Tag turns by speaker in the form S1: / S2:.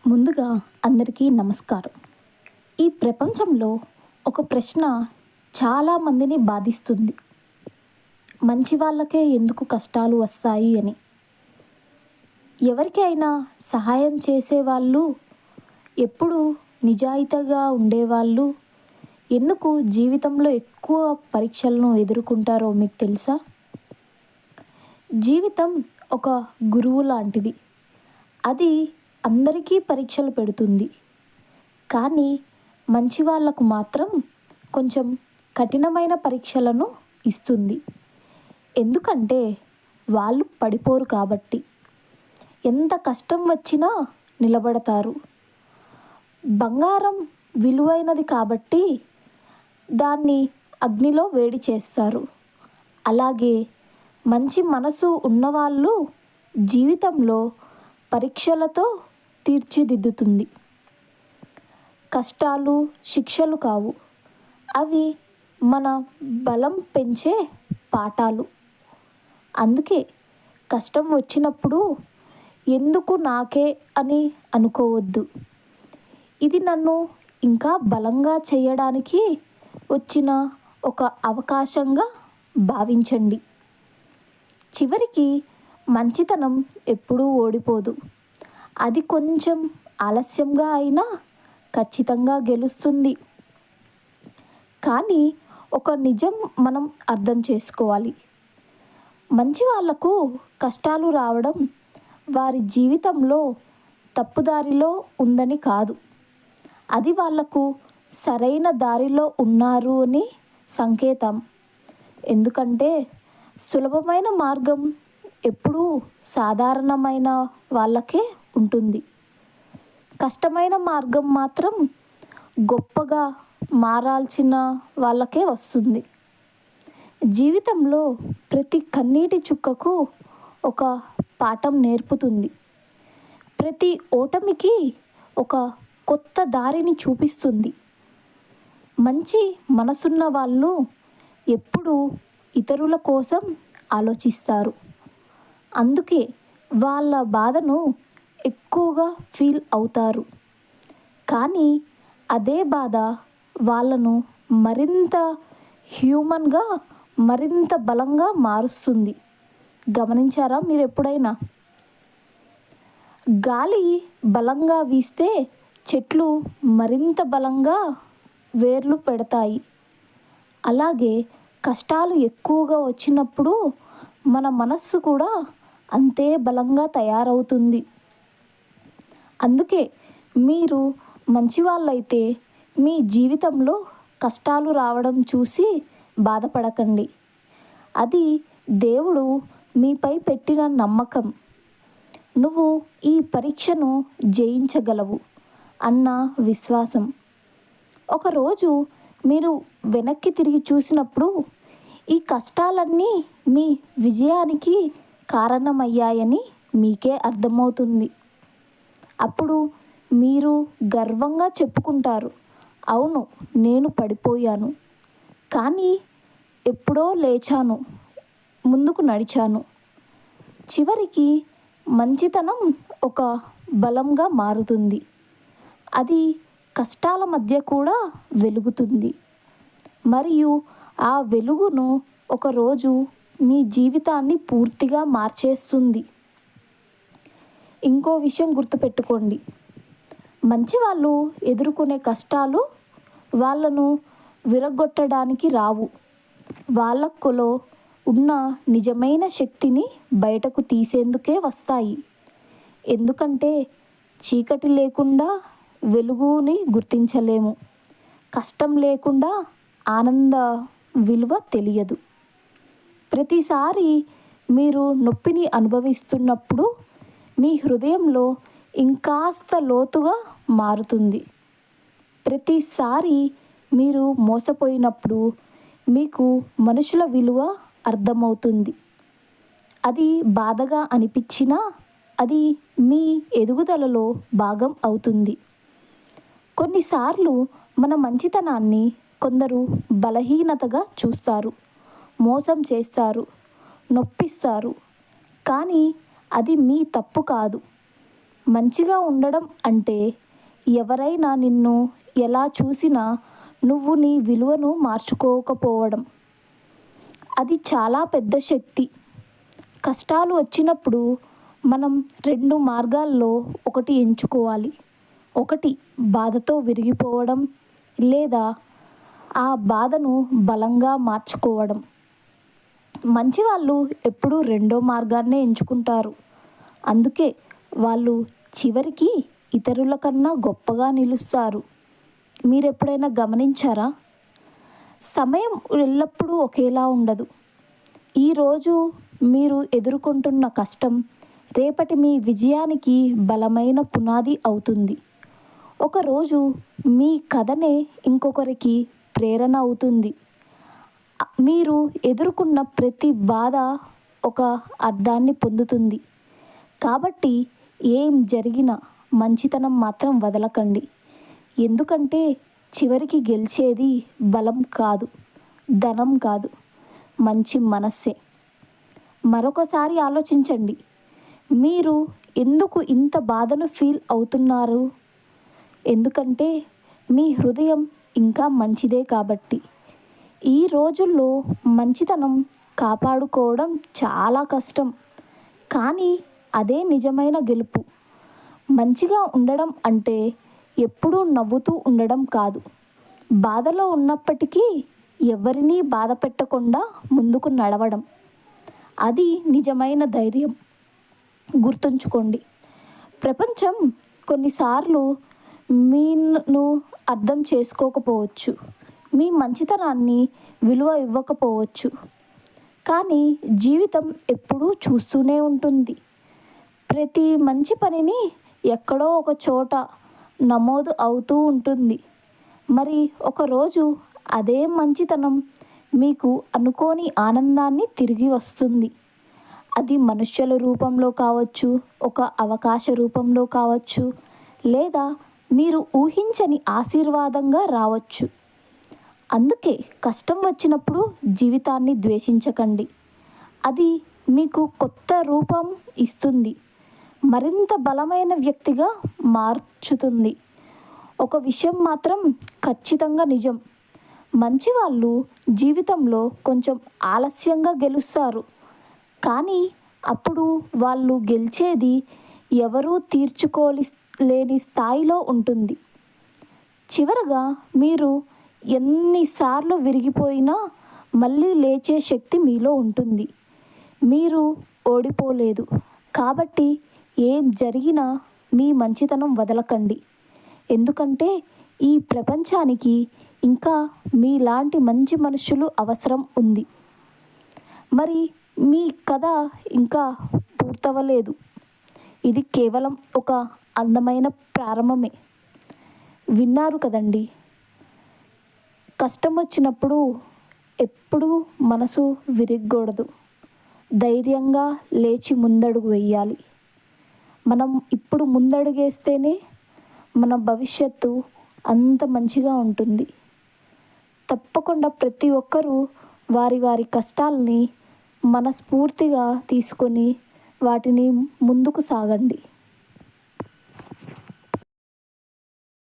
S1: ముందుగా అందరికీ నమస్కారం. ఈ ప్రపంచంలో ఒక ప్రశ్న చాలామందిని బాధిస్తుంది. మంచి వాళ్ళకే ఎందుకు కష్టాలు వస్తాయి అని. ఎవరికైనా సహాయం చేసేవాళ్ళు, ఎప్పుడూ నిజాయితీగా ఉండేవాళ్ళు ఎందుకు జీవితంలో ఎక్కువ పరీక్షలను ఎదుర్కొంటారో మీకు తెలుసా? జీవితం ఒక గురువు లాంటిది. అది అందరికీ పరీక్షలు పెడుతుంది. కానీ మంచి వాళ్ళకు మాత్రం కొంచెం కఠినమైన పరీక్షలను ఇస్తుంది. ఎందుకంటే వాళ్ళు పడిపోరు కాబట్టి. ఎంత కష్టం వచ్చినా నిలబడతారు. బంగారం విలువైనది కాబట్టి దాన్ని అగ్నిలో వేడి చేస్తారు. అలాగే మంచి మనసు ఉన్నవాళ్ళు జీవితంలో పరీక్షలతో తీర్చిదిద్దుతుంది. కష్టాలు శిక్షలు కావు, అవి మన బలం పెంచే పాఠాలు. అందుకే కష్టం వచ్చినప్పుడు ఎందుకు నాకే అని అనుకోవద్దు. ఇది నన్ను ఇంకా బలంగా చేయడానికి వచ్చిన ఒక అవకాశంగా భావించండి. చివరికి మంచితనం ఎప్పుడూ ఓడిపోదు. అది కొంచెం ఆలస్యంగా అయినా ఖచ్చితంగా గెలుస్తుంది. కానీ ఒక నిజం మనం అర్థం చేసుకోవాలి. మంచి వాళ్లకు కష్టాలు రావడం వారి జీవితంలో తప్పుదారిలో ఉందని కాదు. అది వాళ్లకు సరైన దారిలో ఉన్నారు అని సంకేతం. ఎందుకంటే సులభమైన మార్గం ఎప్పుడూ సాధారణమైన వాళ్ళకే ఉంటుంది. కష్టమైన మార్గం మాత్రం గొప్పగా మారాల్సిన వాళ్ళకే వస్తుంది. జీవితంలో ప్రతి కన్నీటి చుక్కకు ఒక పాఠం నేర్పుతుంది. ప్రతి ఓటమికి ఒక కొత్త దారిని చూపిస్తుంది. మంచి మనసున్న వాళ్ళు ఎప్పుడూ ఇతరుల కోసం ఆలోచిస్తారు. అందుకే వాళ్ళ బాధను ఎక్కువగా ఫీల్ అవుతారు. కానీ అదే బాధ వాళ్ళను మరింత హ్యూమన్గా, మరింత బలంగా మారుస్తుంది. గమనించారా మీరు ఎప్పుడైనా? గాలి బలంగా వీస్తే చెట్లు మరింత బలంగా వేర్లు పెడతాయి. అలాగే కష్టాలు ఎక్కువగా వచ్చినప్పుడు మన మనస్సు కూడా అంతే బలంగా తయారవుతుంది. అందుకే మీరు మంచివాళ్ళైతే మీ జీవితంలో కష్టాలు రావడం చూసి బాధపడకండి. అది దేవుడు మీపై పెట్టిన నమ్మకం. నువ్వు ఈ పరీక్షను జయించగలవు అన్న విశ్వాసం. ఒకరోజు మీరు వెనక్కి తిరిగి చూసినప్పుడు ఈ కష్టాలన్నీ మీ విజయానికి కారణమయ్యాయని మీకే అర్థమవుతుంది. అప్పుడు మీరు గర్వంగా చెప్పుకుంటారు, అవును, నేను పడిపోయాను, కానీ ఎప్పుడో లేచాను, ముందుకు నడిచాను. చివరికి మంచితనం ఒక బలంగా మారుతుంది. అది కష్టాల మధ్య కూడా వెలుగుతుంది. మరియు ఆ వెలుగును ఒకరోజు మీ జీవితాన్ని పూర్తిగా మార్చేస్తుంది. ఇంకో విషయం గుర్తుపెట్టుకోండి. మంచి వాళ్ళు ఎదుర్కొనే కష్టాలు వాళ్ళను విరగొట్టడానికి రావు. వాళ్ళకులో ఉన్న నిజమైన శక్తిని బయటకు తీసేందుకే వస్తాయి. ఎందుకంటే చీకటి లేకుండా వెలుగుని గుర్తించలేము. కష్టం లేకుండా ఆనంద విలువ తెలియదు. ప్రతిసారి మీరు నొప్పిని అనుభవిస్తున్నప్పుడు మీ హృదయంలో ఇంకాస్త లోతుగా మారుతుంది. ప్రతిసారి మీరు మోసపోయినప్పుడు మీకు మనుషుల విలువ అర్థమవుతుంది. అది బాధగా అనిపించినా అది మీ ఎదుగుదలలో భాగం అవుతుంది. కొన్నిసార్లు మన మంచితనాన్ని కొందరు బలహీనతగా చూస్తారు, మోసం చేస్తారు, నొప్పిస్తారు. కానీ అది మీ తప్పు కాదు. మంచిగా ఉండడం అంటే ఎవరైనా నిన్ను ఎలా చూసినా నువ్వు నీ విలువను మార్చుకోకపోవడం. అది చాలా పెద్ద శక్తి. కష్టాలు వచ్చినప్పుడు మనం రెండు మార్గాల్లో ఒకటి ఎంచుకోవాలి. ఒకటి బాధతో విరిగిపోవడం, లేదా ఆ బాధను బలంగా మార్చుకోవడం. మంచివాళ్ళు ఎప్పుడూ రెండో మార్గాన్నే ఎంచుకుంటారు. అందుకే వాళ్ళు చివరికి ఇతరుల కన్నా గొప్పగా నిలుస్తారు. మీరెప్పుడైనా గమనించారా? సమయం ఎల్లప్పుడూ ఒకేలా ఉండదు. ఈరోజు మీరు ఎదుర్కొంటున్న కష్టం రేపటి మీ విజయానికి బలమైన పునాది అవుతుంది. ఒకరోజు మీ కథనే ఇంకొకరికి ప్రేరణ అవుతుంది. మీరు ఎదుర్కొన్న ప్రతి బాధ ఒక అర్థాన్ని పొందుతుంది. కాబట్టి ఏం జరిగినా మంచితనం మాత్రం వదలకండి. ఎందుకంటే చివరికి గెలిచేది బలం కాదు, ధనం కాదు, మంచి మనస్సే. మరొకసారి ఆలోచించండి. మీరు ఎందుకు ఇంత బాధను ఫీల్ అవుతున్నారు? ఎందుకంటే మీ హృదయం ఇంకా మంచిదే కాబట్టి. ఈ రోజుల్లో మంచితనం కాపాడుకోవడం చాలా కష్టం, కానీ అదే నిజమైన గెలుపు. మంచిగా ఉండడం అంటే ఎప్పుడూ నవ్వుతూ ఉండడం కాదు. బాధలో ఉన్నప్పటికీ ఎవరినీ బాధ పెట్టకుండా ముందుకు నడవడం. అది నిజమైన ధైర్యం. గుర్తుంచుకోండి, ప్రపంచం కొన్నిసార్లు మీను అర్థం చేసుకోకపోవచ్చు, మీ మంచితనాన్ని విలువ ఇవ్వకపోవచ్చు. కానీ జీవితం ఎప్పుడూ చూస్తూనే ఉంటుంది. ప్రతి మంచి పనిని ఎక్కడో ఒక చోట నమోదు అవుతూ ఉంటుంది. మరి ఒకరోజు అదే మంచితనం మీకు అనుకోని ఆనందాన్ని తిరిగి వస్తుంది. అది మనుష్యుల రూపంలో కావచ్చు, ఒక అవకాశ రూపంలో కావచ్చు, లేదా మీరు ఊహించని ఆశీర్వాదంగా రావచ్చు. అందుకే కష్టం వచ్చినప్పుడు జీవితాన్ని ద్వేషించకండి. అది మీకు కొత్త రూపం ఇస్తుంది, మరింత బలమైన వ్యక్తిగా మార్చుతుంది. ఒక విషయం మాత్రం ఖచ్చితంగా నిజం. మంచివాళ్ళు జీవితంలో కొంచెం ఆలస్యంగా గెలుస్తారు, కానీ అప్పుడు వాళ్ళు గెలిచేది ఎవరూ తీర్చుకోలేని స్థాయిలో ఉంటుంది. చివరగా మీరు ఎన్నిసార్లు విరిగిపోయినా మళ్ళీ లేచే శక్తి మీలో ఉంటుంది. మీరు ఓడిపోలేదు కాబట్టి ఏం జరిగినా మీ మంచితనం వదలకండి. ఎందుకంటే ఈ ప్రపంచానికి ఇంకా మీలాంటి మంచి మనుషులు అవసరం ఉంది. మరి మీ కథ ఇంకా పూర్తవలేదు. ఇది కేవలం ఒక అందమైన ప్రారంభమే. విన్నారు కదండి. కష్టం వచ్చినప్పుడు ఎప్పుడూ మనసు విరగ్గకూడదు. ధైర్యంగా లేచి ముందడుగు వేయాలి. మనం ఇప్పుడు ముందడుగేస్తేనే మన భవిష్యత్తు అంత మంచిగా ఉంటుంది. తప్పకుండా ప్రతి ఒక్కరూ వారి వారి కష్టాలని మనస్ఫూర్తిగా తీసుకొని వాటిని ముందుకు సాగండి.